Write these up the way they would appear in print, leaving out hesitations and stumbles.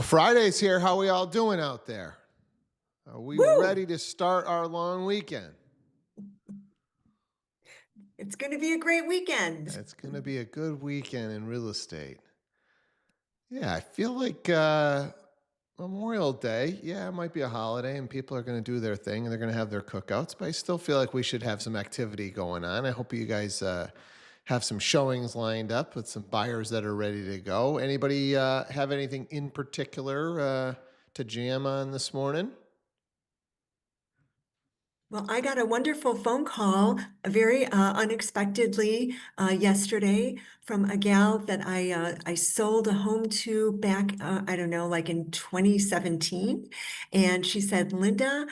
Well, Friday's here. How we all doing out there? Are we Woo! ready to start our long weekend? It's going to be a great weekend. It's going to be a good weekend in real estate. Yeah, I feel like Memorial Day, yeah, it might be a holiday and people are going to do their thing and they're going to have their cookouts, but I still feel like we should have some activity going on. I hope you guys have some showings lined up with some buyers that are ready to go. Anybody have anything in particular to jam on this morning? Well, I got a wonderful phone call very unexpectedly yesterday from a gal that I sold a home to back, I don't know, like in 2017. And she said, Linda,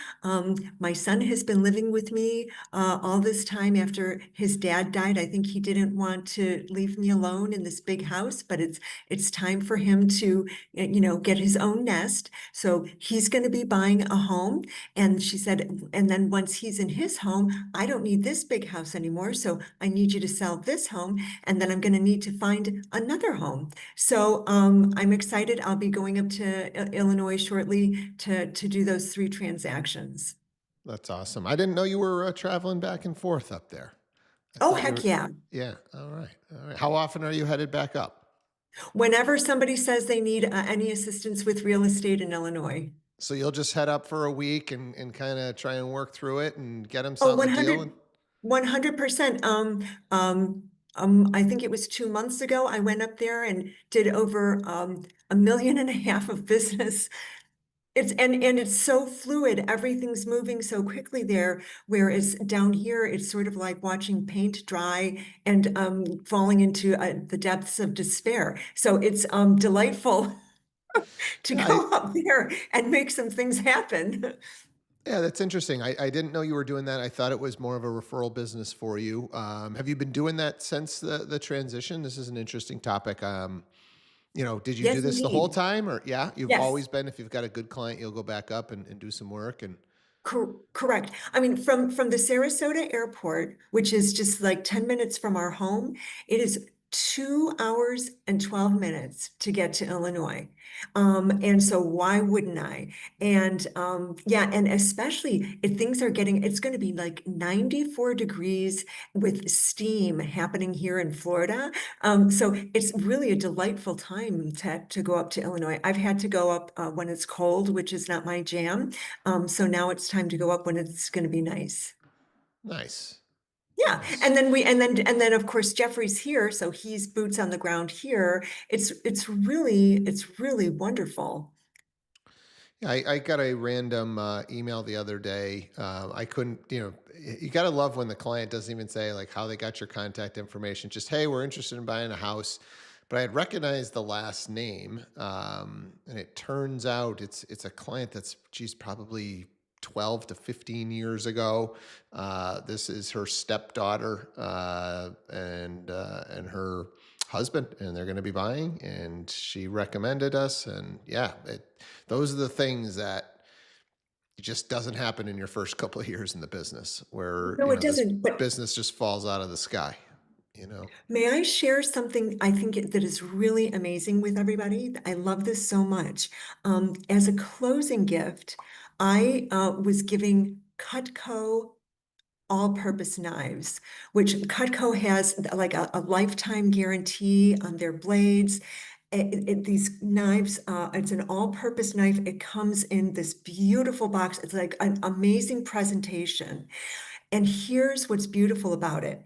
my son has been living with me all this time after his dad died. I think he didn't want to leave me alone in this big house, but it's time for him to, get his own nest. So he's going to be buying a home. And she said, and then once he's in his home, I don't need this big house anymore. So I need you to sell this home. And then I'm going to need to find another home. So I'm excited. I'll be going up to Illinois shortly to do those three transactions. That's awesome. I didn't know you were traveling back and forth up there. I Oh, thought you heck were, yeah. yeah. All right. All right. How often are you headed back up? Whenever somebody says they need any assistance with real estate in Illinois. So you'll just head up for a week and kind of try and work through it and get them Oh, something a deal. And 100%. I think it was 2 months ago. I went up there and did over 1.5 million of business. And it's so fluid. Everything's moving so quickly there. Whereas down here, it's sort of like watching paint dry and falling into the depths of despair. So it's delightful to yeah, I, go up there and make some things happen. yeah, that's interesting. I didn't know you were doing that. I thought it was more of a referral business for you. Have you been doing that since the transition? This is an interesting topic. Did you do Yes, this the whole indeed. time, or yeah, you've Yes. always been? If you've got a good client, you'll go back up and do some work. And Correct. I mean, from the Sarasota airport, which is just like 10 minutes from our home, it is 2 hours and 12 minutes to get to Illinois. And so why wouldn't I? And yeah, and especially if things are getting, it's going to be like 94 degrees with steam happening here in Florida. So it's really a delightful time to go up to Illinois. I've had to go up when it's cold, which is not my jam. So now it's time to go up when it's going to be nice. nice, Yeah, nice. and then of course Jeffrey's here, so he's boots on the ground here. It's really wonderful. Yeah, I got a random email the other day. I couldn't, you got to love when the client doesn't even say like how they got your contact information. Just, hey, we're interested in buying a house. But I had recognized the last name, and it turns out it's a client that's, geez, probably 12 to 15 years ago. This is her stepdaughter and her husband, and they're going to be buying. And she recommended us, and yeah, those are the things that it just doesn't happen in your first couple of years in the business, where No, it this doesn't. But business just falls out of the sky. You know. may I share something I think that is really amazing with everybody? I love this so much. As a closing gift, I was giving Cutco all-purpose knives, which Cutco has like a lifetime guarantee on their blades. These knives, it's an all-purpose knife. It comes in this beautiful box. It's like an amazing presentation. And here's what's beautiful about it.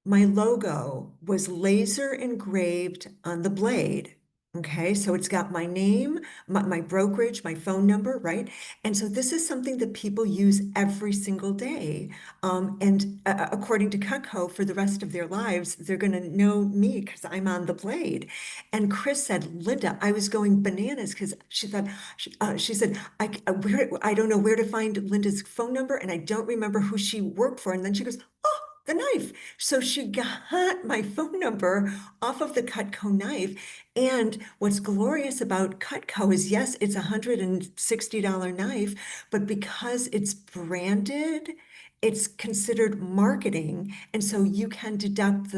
My logo was laser engraved on the blade. Okay, so it's got my name, my brokerage, my phone number, right? And so this is something that people use every single day. And according to Cutco, for the rest of their lives, they're going to know me because I'm on the blade. And Chris said, Linda, I was going bananas because she thought, she said, I don't know where to find Linda's phone number and I don't remember who she worked for. And then she goes, oh, the knife. So she got my phone number off of the Cutco knife. And what's glorious about Cutco is, yes, it's a $160 knife, but because it's branded it's considered marketing. And so you can deduct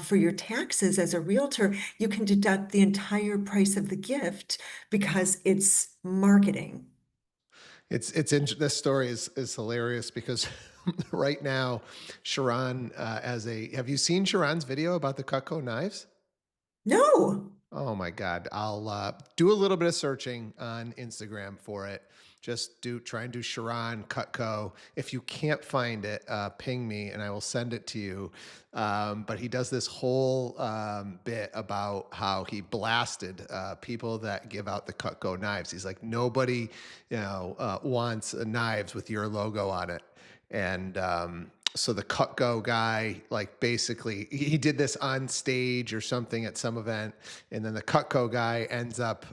for your taxes as a realtor, you can deduct the entire price of the gift because it's marketing. This story is hilarious because right now, Sharon have you seen Sharon's video about the Cutco knives? No. Oh my God. I'll do a little bit of searching on Instagram for it. Just try and do Sharon Cutco. If you can't find it, ping me and I will send it to you. But he does this whole bit about how he blasted people that give out the Cutco knives. He's like, nobody, wants knives with your logo on it. And so the Cutco guy, like basically, he did this on stage or something at some event, and then the Cutco guy ends up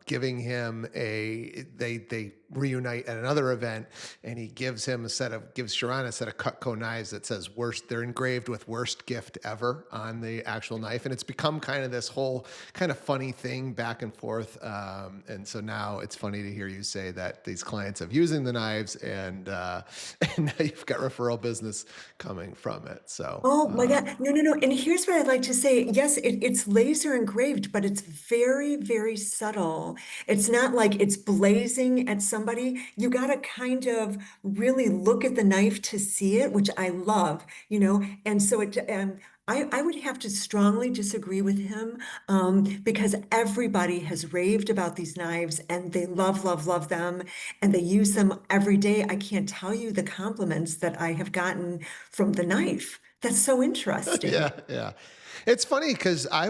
giving him they reunite at another event, and he gives Sharon a set of Cutco knives that says worst. They're engraved with worst gift ever on the actual knife, and it's become kind of this whole kind of funny thing back and forth. And so now it's funny to hear you say that these clients have using the knives, and and now you've got referral business coming from it. So Oh my God. No, no, no. And here's what I'd like to say. Yes, it's laser engraved, but it's very, very subtle. It's not like it's blazing at somebody. You got to kind of really look at the knife to see it, which I love, And so I would have to strongly disagree with him because everybody has raved about these knives and they love, love, love them and they use them every day. I can't tell you the compliments that I have gotten from the knife. That's so yeah, interesting. yeah. It's funny because I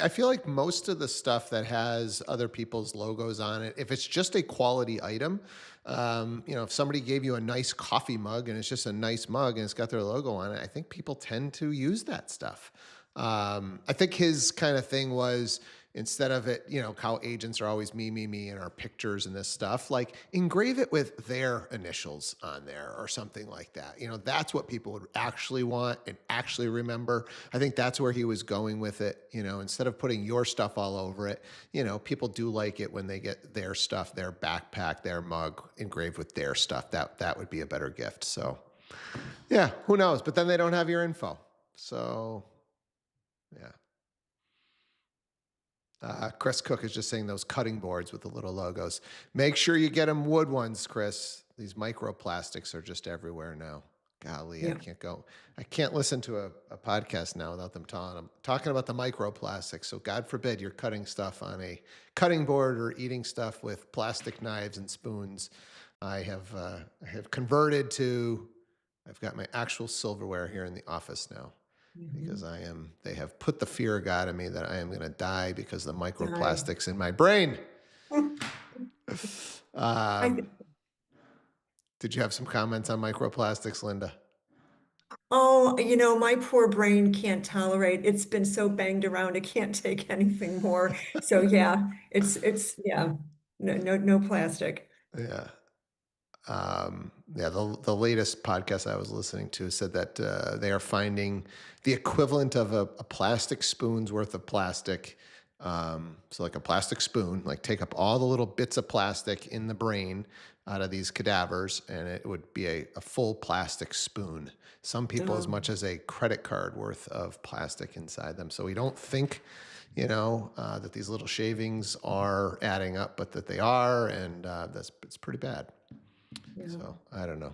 feel like most of the stuff that has other people's logos on it, if it's just a quality item, if somebody gave you a nice coffee mug and it's just a nice mug and it's got their logo on it, I think people tend to use that stuff. I think his kind of thing was instead of it, how agents are always me in our pictures and this stuff, like engrave it with their initials on there or something like that. That's what people would actually want and actually remember. I think that's where he was going with it. Instead of putting your stuff all over it, people do like it when they get their stuff, their backpack, their mug engraved with their stuff. That would be a better gift. So yeah, who knows? But then they don't have your info. So yeah. Chris Cook is just saying those cutting boards with the little logos. Make sure you get them wood ones, Chris. These microplastics are just everywhere now. Golly, Yeah. I can't listen to a podcast now without them talking about the microplastics. So God forbid you're cutting stuff on a cutting board or eating stuff with plastic knives and spoons. I have converted to. I've got my actual silverware here in the office now because Mhm. they have put the fear of God in me that I am going to die because of the Die. microplastics in my brain. Um, I, did you have some comments on microplastics, Linda? oh, my poor brain can't tolerate. It's been so banged around, it can't take anything more. So yeah, yeah, no, no, no plastic. Yeah. Yeah, the latest podcast I was listening to said that they are finding the equivalent of a plastic spoon's worth of plastic. So, like a plastic spoon, like take up all the little bits of plastic in the brain out of these cadavers, and it would be a full plastic spoon. Some people, as much Um, as a credit card worth of plastic inside them. So, we don't think, that these little shavings are adding up, but that they are, and it's pretty bad. yeah. So I don't know.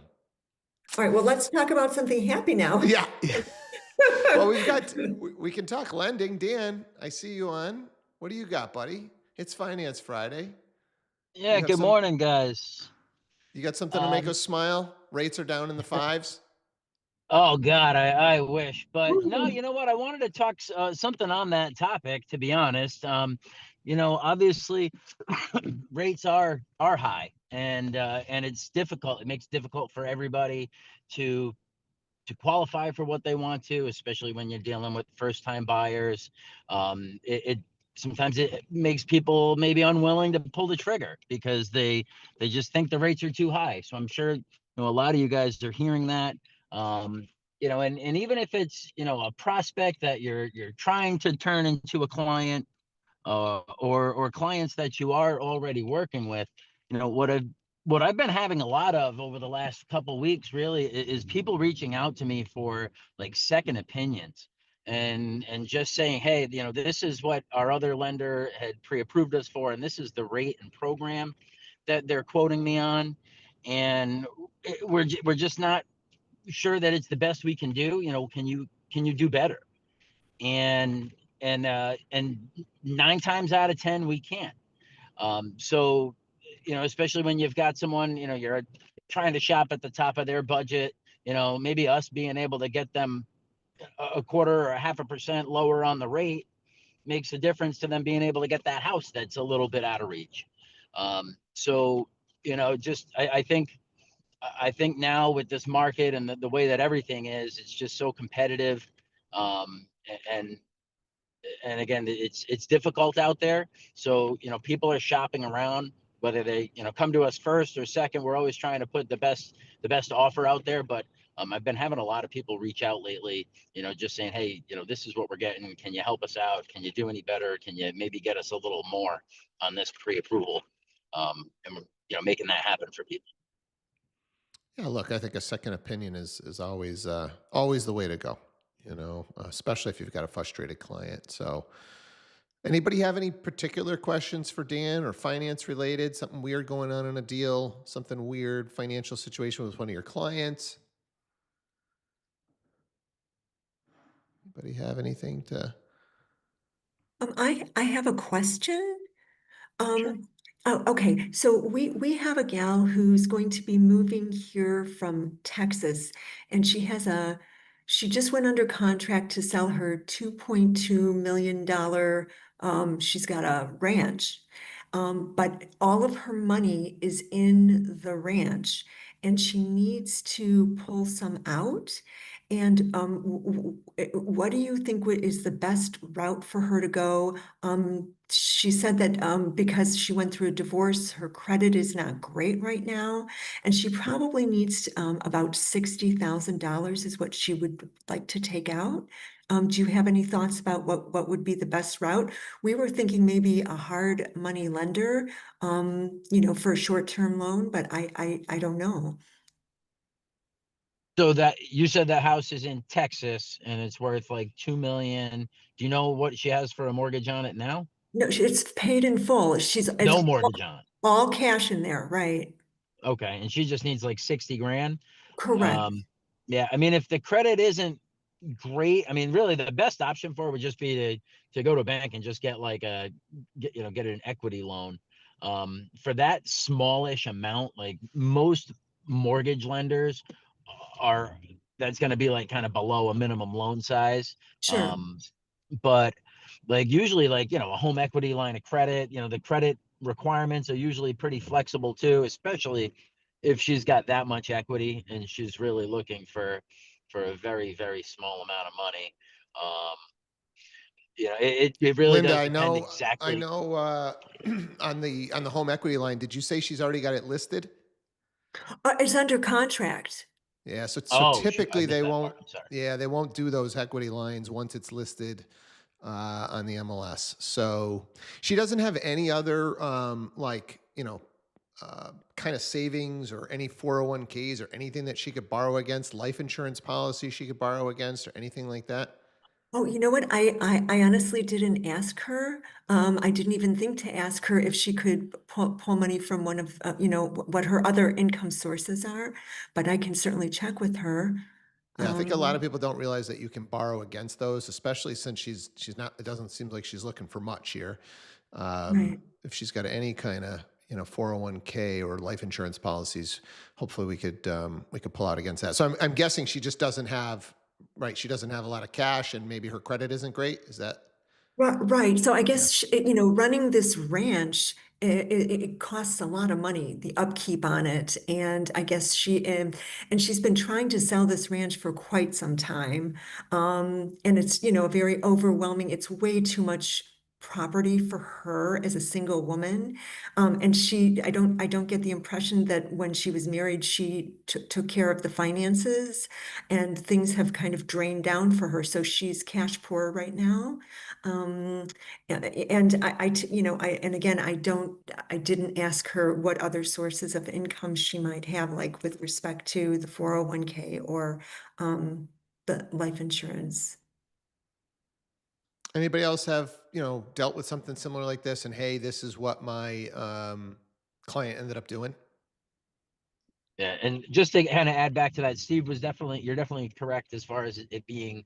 All right, well, let's talk about something happy now. Yeah, yeah. Well, we can talk lending. Dan, I see you on. What do you got, buddy? It's Finance Friday. Yeah, You have good some. morning, guys. You got something to make Um, us smile? Rates are down in the fives. oh God, I wish, but no, Woo. you know what? I wanted to talk something on that topic, to be honest. Obviously, rates are high, and it's difficult. It makes it difficult for everybody to qualify for what they want to, especially when you're dealing with first time buyers. It sometimes it makes people maybe unwilling to pull the trigger because they just think the rates are too high. So I'm sure a lot of you guys are hearing that. Um, and even if it's a prospect that you're trying to turn into a client, or clients that you are already working with, what I've what I've been having a lot of over the last couple weeks really is people reaching out to me for like second opinions and just saying, hey, this is what our other lender had pre-approved us for, and this is the rate and program that they're quoting me on, and we're just not sure that it's the best we can do. Can you do better? And 9 times out of 10 we can't. So, especially when you've got someone, you're trying to shop at the top of their budget, maybe us being able to get them a quarter or a half a percent lower on the rate makes a difference to them being able to get that house that's a little bit out of reach. So, just I think now with this market and the way that everything is, it's just so competitive. And again, it's difficult out there. So people are shopping around, whether they come to us first or second. We're always trying to put the best offer out there. But I've been having a lot of people reach out lately, just saying, hey, this is what we're getting. Can you help us out? Can you do any better? Can you maybe get us a little more on this pre-approval? And we're making that happen for people. Yeah, look, I think a second opinion is always always the way to go. Especially if you've got a frustrated client. So, anybody have any particular questions for Dan or finance related? Something weird going on in a deal? Something weird financial situation with one of your clients? Anybody have anything to? I have a question. Sure. Oh, okay. So we have a gal who's going to be moving here from Texas, and she just went under contract to sell her $2.2 million. She's got a ranch. But all of her money is in the ranch, and she needs to pull some out. And what do you think is the best route for her to go? She said that because she went through a divorce, her credit is not great right now, and she probably needs about $60,000 is what she would like to take out. Do you have any thoughts about what would be the best route? We were thinking maybe a hard money lender, for a short-term loan, but I don't know. So that you said that house is in Texas and it's worth like 2 million. Do you know what she has for a mortgage on it now? No, it's paid in full. It's No mortgage on it. all cash in there, right? Okay. And she just needs like 60 grand. Correct. Yeah. I mean, if the credit isn't great, I mean, really the best option for her would just be to go to a bank and just get like get an equity loan. For that smallish amount, like most mortgage lenders are, that's going to be like kind of below a minimum loan size. Sure. Um, but like usually like, a home equity line of credit, the credit requirements are usually pretty flexible too, especially if she's got that much equity and she's really looking for a very, very small amount of money. Um, it really Linda, does I depend know, I exactly. know. On the home equity line, did you say she's already got it listed? It's under contract. Yeah, so Oh, shoot, I typically missed they that won't. part. I'm sorry. Yeah, they won't do those equity lines once it's listed on the MLS. So she doesn't have any other kind of savings or any 401ks or anything that she could borrow against, life insurance policy she could borrow against, or anything like that. Oh, you know what? I honestly didn't ask her. I didn't even think to ask her if she could pull money from one of, what her other income sources are, but I can certainly check with her. Yeah, I think a lot Um, of people don't realize that you can borrow against those, especially since she's not. It doesn't seem like she's looking for much here. right. If she's got any kind of 401k or life insurance policies, hopefully we could pull out against that. So I'm guessing she just doesn't have, right. She doesn't have a lot of cash, and maybe her credit isn't great. Is that? Right. So I Yeah. guess, running this ranch, it costs a lot of money, the upkeep on it. And I guess and she's been trying to sell this ranch for quite some time. And it's, very overwhelming. It's way too much. property for her as a single woman. And I don't get the impression that when she was married, she took care of the finances, and things have kind of drained down for her. So she's cash poor right now. Um, and and again, I didn't ask her what other sources of income she might have, like with respect to the 401k or, the life insurance. Anybody else have, dealt with something similar like this? And hey, this is what my client ended up doing. Yeah, and just to kind of add back to that, Steve was you're definitely correct as far as it being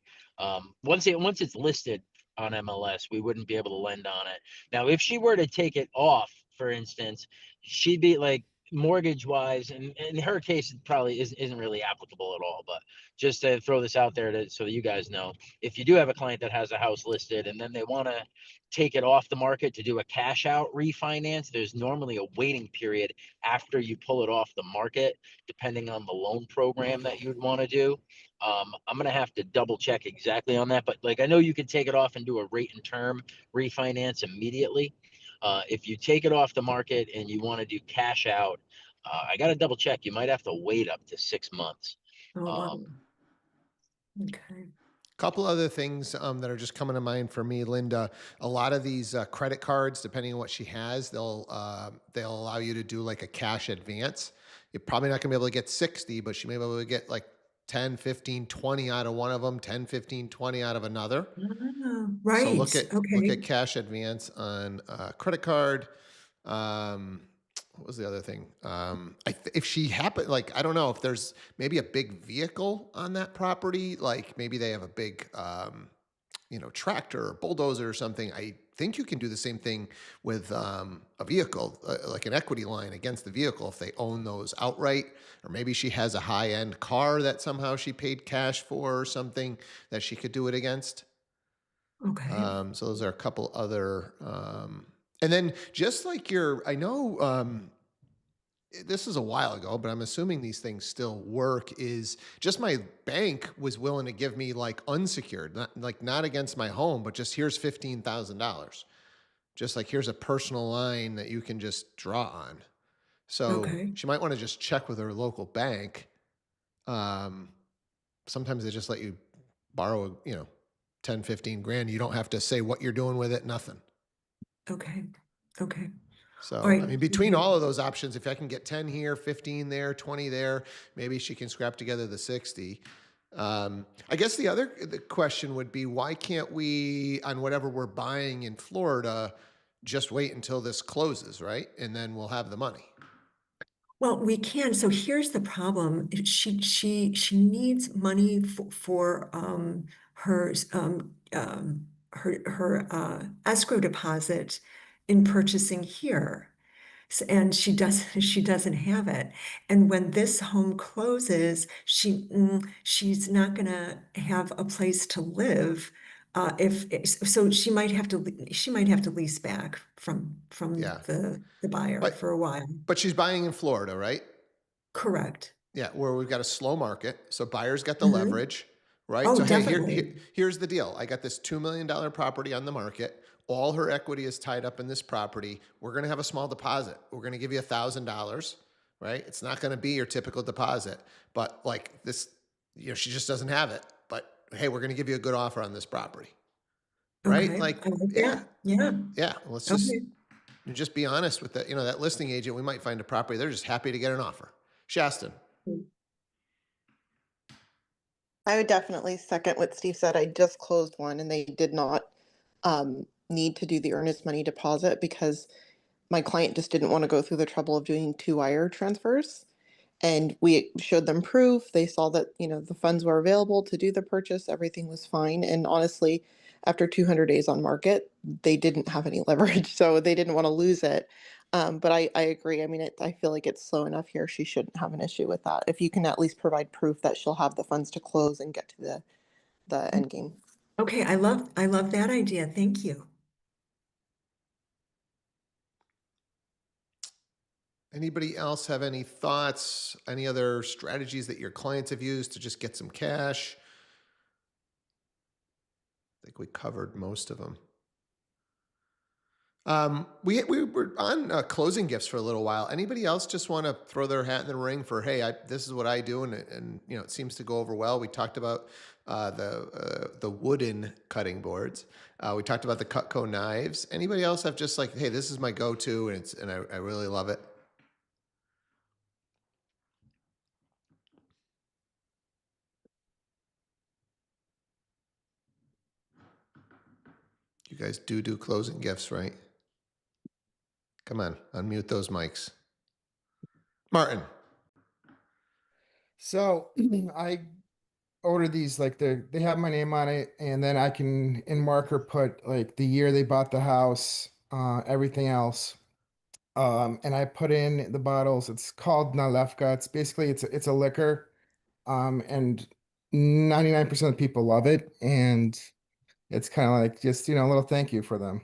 once it's listed on MLS, we wouldn't be able to lend on it. Now, if she were to take it off, for instance, she'd be like mortgage wise, and in her case, it probably isn't really applicable at all. But just to throw this out there so that you guys know, if you do have a client that has a house listed and then they want to take it off the market to do a cash out refinance, there's normally a waiting period after you pull it off the market, depending on the loan program that you'd want to do. I'm gonna have to double check exactly on that, but like I know you could take it off and do a rate and term refinance immediately. If you take it off the market and you want to do cash out, I got to double check. You might have to wait up to 6 months. Oh, Um, wow. Okay. Couple other things that are just coming to mind for me, Linda. A lot of these credit cards, depending on what she has, they'll allow you to do like a cash advance. You're probably not going to be able to get 60, but she may be able to get like 10, 15, 20 out of one of them, 10, 15, 20 out of another. Ah, So right. look Okay. at cash advance on credit card. What was the other thing? If she happened, like I don't know if there's maybe a big vehicle on that property, like maybe they have a big tractor or bulldozer or something. I think you can do the same thing with a vehicle, like an equity line against the vehicle if they own those outright. Or maybe she has a high end car that somehow she paid cash for or something that she could do it against. Okay. So those are a couple other. And then just like I know this is a while ago, but I'm assuming these things still work. Is just my bank was willing to give me like unsecured, not against my home, but just here's $15,000. Just like here's a personal line that you can just draw on. So Okay. she might want to just check with her local bank. Um, Sometimes they just let you borrow, 10, 15 grand. You don't have to say what you're doing with it, nothing. Okay. Okay. All So, I right. mean, between all of those options, if I can get 10 here, 15 there, 20 there, maybe she can scrap together the 60. I guess the question would be, why can't we, on whatever we're buying in Florida, just wait until this closes, right? And then we'll have the money. Well, we can. So here's the problem. She needs money for her escrow deposit in purchasing here. And she doesn't have it. And when this home closes, she's not gonna have a place to live. So she might have to lease back from Yeah. the buyer But for a while. but she's buying in Florida, right? Correct. Yeah, where we've got a slow market, so buyers got the Mhm. leverage, right? Oh, So hey, definitely. here's the deal. I got this $2 million property on the market. All her equity is tied up in this property. We're going to have a small deposit. We're going to give you $1,000, right? It's not going to be your typical deposit, but like this, she just doesn't have it. But hey, we're going to give you a good offer on this property, right? Okay, Like, I like yeah, that. Yeah, yeah. Let's okay. just be honest with that. That listing agent. We might find a property. They're just happy to get an offer. Shaston. I would definitely second what Steve said. I just closed one and they did not need to do the earnest money deposit because my client just didn't want to go through the trouble of doing two wire transfers. And we showed them proof. They saw that, the funds were available to do the purchase. Everything was fine. And honestly, after 200 days on market, they didn't have any leverage. So they didn't want to lose it. But I agree. I mean, I feel like it's slow enough here. She shouldn't have an issue with that. If you can at least provide proof that she'll have the funds to close and get to the end game. Okay, I love that idea. Thank you. Anybody else have any thoughts? Any other strategies that your clients have used to just get some cash? I think we covered most of them. We were on closing gifts for a little while. Anybody else just want to throw their hat in the ring for, hey, this is what I do, and it seems to go over well. We talked about the wooden cutting boards. We talked about the Cutco knives. Anybody else have just like, hey, this is my go-to, and I really love it. You guys do closing gifts, right? Come on, unmute those mics. Martin. So I ordered these, like they have my name on it, and then I can in marker put like the year they bought the house, everything else. And I put in the bottles. It's called Nalefka. It's a liquor. And 99% of people love it, and it's kind of like just a little thank you for them.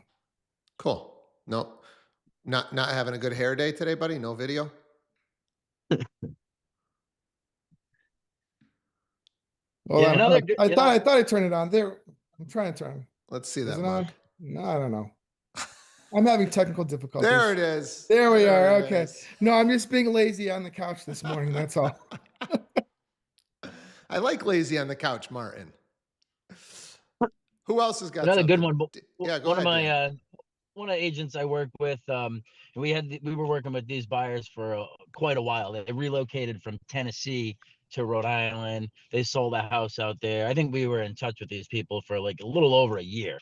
Cool. No, not having a good hair day today, buddy. No video. Well, Yeah, another I thought I turned it on. There, I'm trying to turn. Let's see Is that it mug. on? No, I don't know. I'm having technical difficulties. There it is. There we are. it Okay. is. No, I'm just being lazy on the couch this morning. That's all. I like lazy on the couch, Martin. Who else has got another good something? one. Yeah, go One of ahead, my Dan. one of the agents I work with, we were working with these buyers for quite a while. They relocated from Tennessee to Rhode Island. They sold a house out there. I think we were in touch with these people for like a little over a year,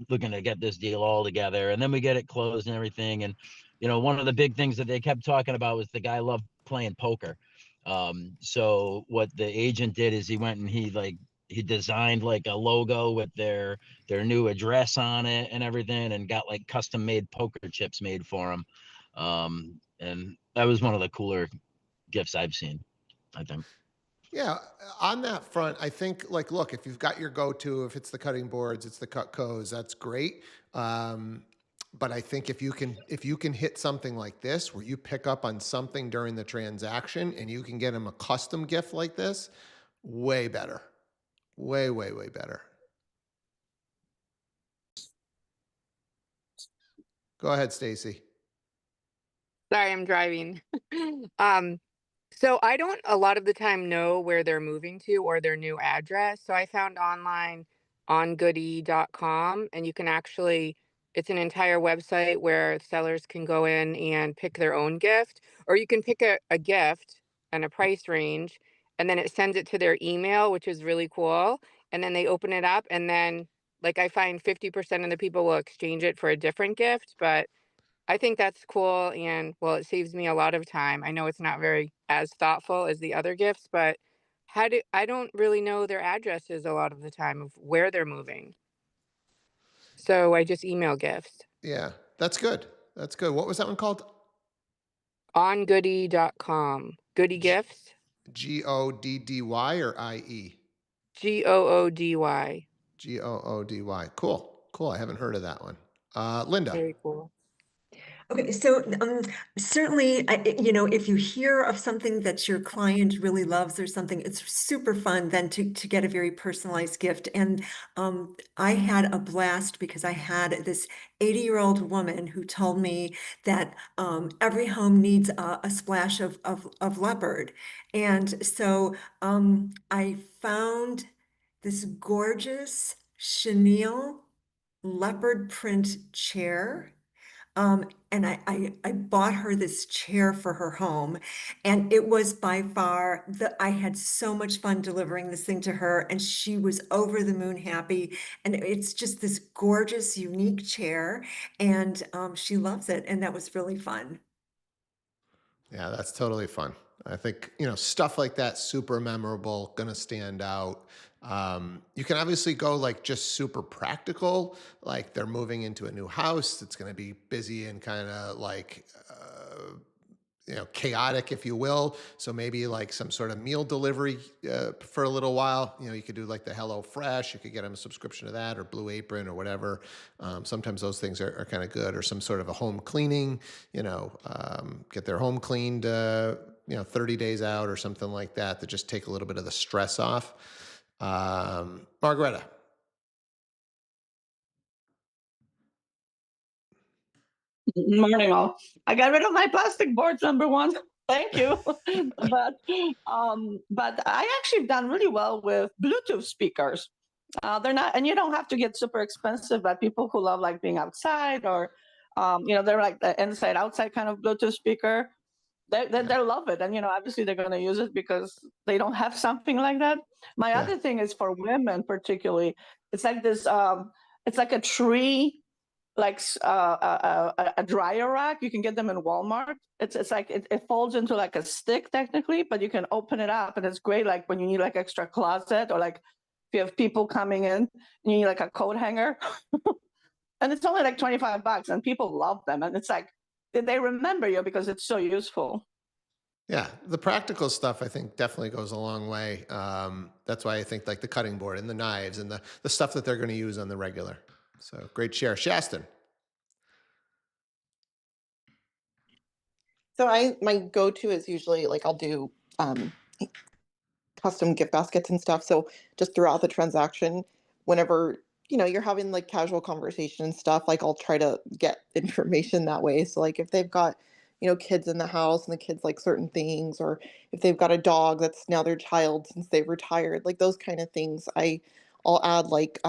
looking to get this deal all together. And then we get it closed and everything. And one of the big things that they kept talking about was the guy loved playing poker. So what the agent did is he went and he designed like a logo with their new address on it and everything, and got like custom made poker chips made for them. And that was one of the cooler gifts I've seen, I think. Yeah, on that front, I think like, look, if you've got your go-to, if it's the cutting boards, it's the Cutcos, that's great. But I think if you can hit something like this, where you pick up on something during the transaction and you can get them a custom gift like this, way better, way better. Go ahead, Stacy. Sorry, I'm driving. Um, so I don't a lot of the time know where they're moving to or their new address. So I found online on goody.com, and you can actually it's an entire website where sellers can go in and pick their own gift, or you can pick a gift and a price range, and then it sends it to their email, which is really cool. And then they open it up, and then like I find 50% of the people will exchange it for a different gift, but I think that's cool, and well, it saves me a lot of time. I know it's not very as thoughtful as the other gifts, but I don't really know their addresses a lot of the time of where they're moving. So I just email gifts Yeah, that's good. That's good. What was that one called? on goody.com. Goody gifts, Goddy or IE? Goody. Goody. Cool. I haven't heard of that one. Linda. Very cool. Okay, so certainly, if you hear of something that your client really loves or something, it's super fun then to get a very personalized gift. And I had a blast because I had this 80-year-old woman who told me that every home needs a splash of leopard. And so I found this gorgeous chenille leopard print chair. And I bought her this chair for her home, and it was by far I had so much fun delivering this thing to her, and she was over the moon happy. And it's just this gorgeous, unique chair, and she loves it, and that was really fun. Yeah, that's totally fun. I think, stuff like that, super memorable, gonna stand out. You can obviously go like just super practical, like they're moving into a new house. It's gonna be busy and kind of like, chaotic, if you will. So maybe like some sort of meal delivery for a little while. You could do like the Hello Fresh. You could get them a subscription to that, or Blue Apron, or whatever. Sometimes those things are kind of good, or some sort of a home cleaning. Get their home cleaned. 30 days out or something like that, to just take a little bit of the stress off. Margareta. Morning, all. I got rid of my plastic boards, number one. Thank you. But I actually done really well with Bluetooth speakers. They're not, and you don't have to get super expensive. But people who love like being outside, or they're like the inside outside kind of Bluetooth speaker. They love it, and obviously they're going to use it because they don't have something like that. My Yeah. other thing is for women, particularly. It's like this. It's like a tree, like a dryer rack. You can get them in Walmart. It's like it folds into like a stick technically, but you can open it up, and it's great. Like when you need like extra closet, or like if you have people coming in, and you need like a coat hanger, and it's only like $25, and people love them, and it's like they remember you because it's so useful. Yeah, the practical stuff I think definitely goes a long way. That's why I think like the cutting board and the knives and the stuff that they're going to use on the regular. So great share, Shaston. So my go-to is usually like I'll do custom gift baskets and stuff. So just throughout the transaction, whenever you're having like casual conversation and stuff, like I'll try to get information that way. So like if they've got kids in the house and the kids like certain things, or if they've got a dog that's now their child since they've retired, like those kind of things, I'll add like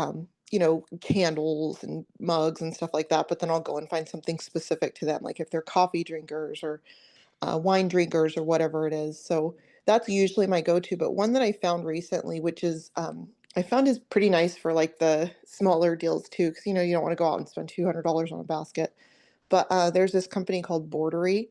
candles and mugs and stuff like that. But then I'll go and find something specific to them, like if they're coffee drinkers or wine drinkers or whatever it is. So that's usually my go-to. But one that I found recently, which is I found is pretty nice for like the smaller deals too, because you don't want to go out and spend $200 on a basket. But there's this company called Bordery,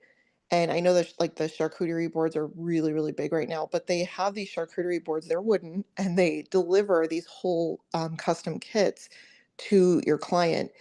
and I know that like the charcuterie boards are really, really big right now. But they have these charcuterie boards; they're wooden, and they deliver these whole custom kits to your client,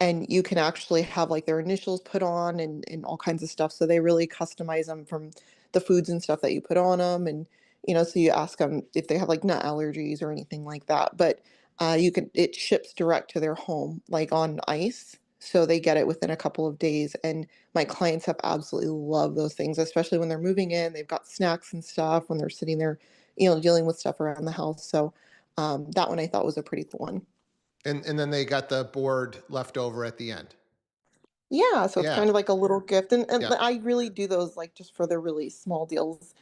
and you can actually have like their initials put on and all kinds of stuff. So they really customize them from the foods and stuff that you put on them, and so you ask them if they have like nut allergies or anything like that. But it ships direct to their home, like on ice. So they get it within a couple of days. And my clients have absolutely loved those things, especially when they're moving in. They've got snacks and stuff when they're sitting there, dealing with stuff around the house. So that one I thought was a pretty cool one. And then they got the board left over at the end. Yeah, so it's Yeah. kind of like a little gift, and Yeah. I really do those like just for the really small deals.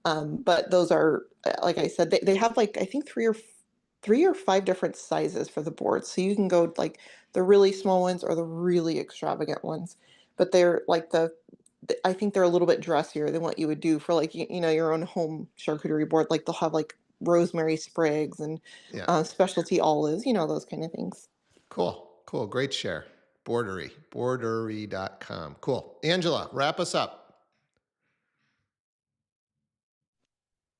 But those are, like I said, they have like I think three or five different sizes for the boards, so you can go like the really small ones or the really extravagant ones. But they're like I think they're a little bit dressier than what you would do for like your own home charcuterie board. Like they'll have like rosemary sprigs and Yeah. specialty olives, those kind of things. Cool. Cool. Great share. Bordery.com. Cool. Angela, wrap us up.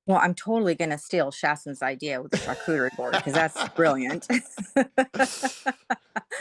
Well, I'm totally going to steal Shaston's idea with the charcuterie board because that's brilliant.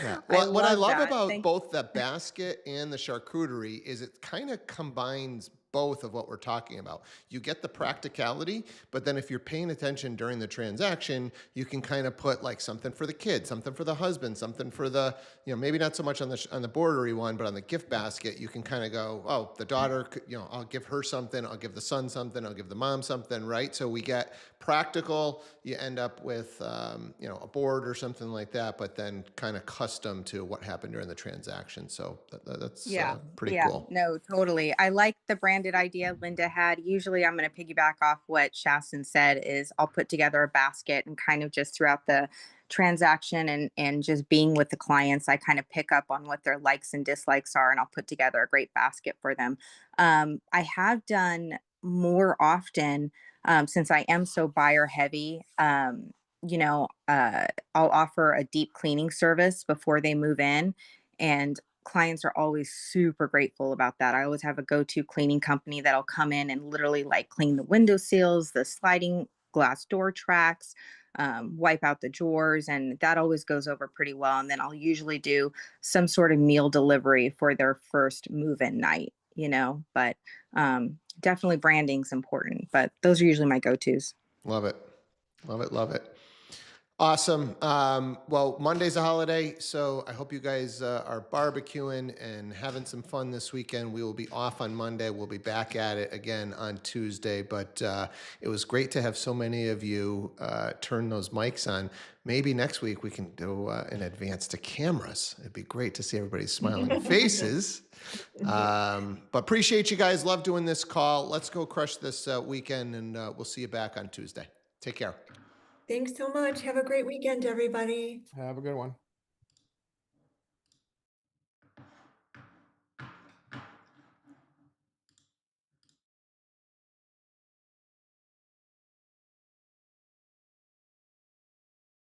Yeah. I Well, what I love love that. about both the basket and the charcuterie is it kind of combines both of what we're talking about. You get the practicality, but then if you're paying attention during the transaction, you can kind of put like something for the kid, something for the husband, something for the, maybe not so much on the bordery one, but on the gift basket, you can kind of go, oh, the daughter, I'll give her something, I'll give the son something, I'll give the mom something, right? So we get practical. You end up with, a board or something like that, but then kind of custom to what happened during the transaction. So that's pretty cool. No, totally. I like the branded idea Linda had. Usually I'm going to piggyback off what Shaston said is I'll put together a basket and kind of just throughout the transaction and just being with the clients, I kind of pick up on what their likes and dislikes are, and I'll put together a great basket for them. I have done more often, since I am so buyer heavy, I'll offer a deep cleaning service before they move in, and clients are always super grateful about that. I always have a go-to cleaning company that'll come in and literally like clean the window sills, the sliding glass door tracks, wipe out the drawers, and that always goes over pretty well. And then I'll usually do some sort of meal delivery for their first move-in night, but definitely branding's important, but those are usually my go-tos. Love it. Love it. Love it. Awesome. Well, Monday's a holiday, so I hope you guys are barbecuing and having some fun this weekend. We will be off on Monday. We'll be back at it again on Tuesday, but it was great to have so many of you turn those mics on. Maybe next week we can do an advance to cameras. It'd be great to see everybody's smiling faces. But appreciate you guys. Love doing this call. Let's go crush this weekend, and we'll see you back on Tuesday. Take care. Thanks so much. Have a great weekend, everybody. Have a good one.